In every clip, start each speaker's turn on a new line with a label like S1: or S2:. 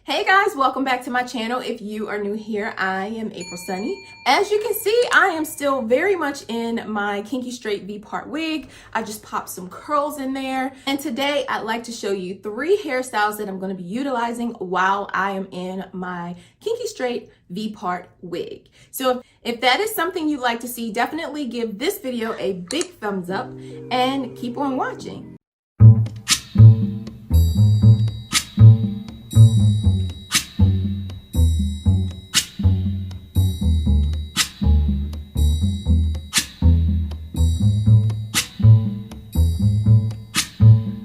S1: Hey guys, welcome back to my channel. If you are new here, I am April Sunny. As you can see, I am still very much in my Kinky Straight V part wig. I just popped some curls in there. And today I'd like to show you 3 hairstyles that I'm going to be utilizing while I am in my Kinky Straight V part wig. So if that is something you'd like to see, definitely give this video a big thumbs up and keep on watching.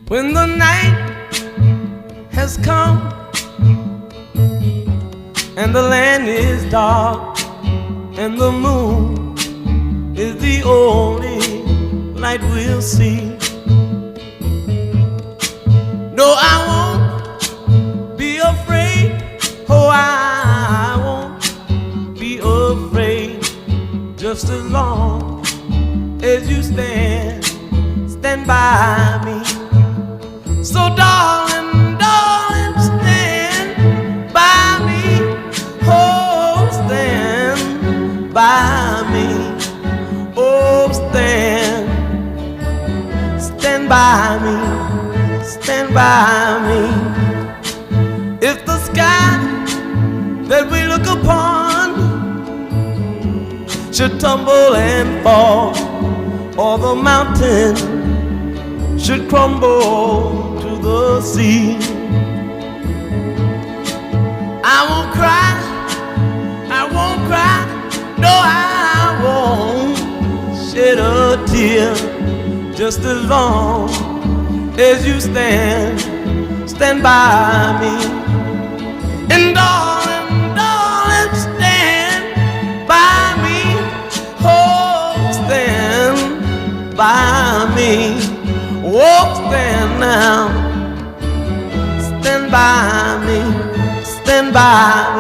S2: When the night has come and the land is dark and the moon is the only light we'll see, no, I won't be afraid. Oh, I won't be afraid, just as long as you stand by me. So darling, darling, stand by me. Oh, stand by me. Oh, stand by me. Stand by me. If the sky that we look upon should tumble and fall, or the mountain should crumble to the sea, I won't cry, no, I won't shed a tear, just as long as you stand by me. And darling, darling, stand by me. Oh, stand by me. Oh, stand now, stand by me, stand by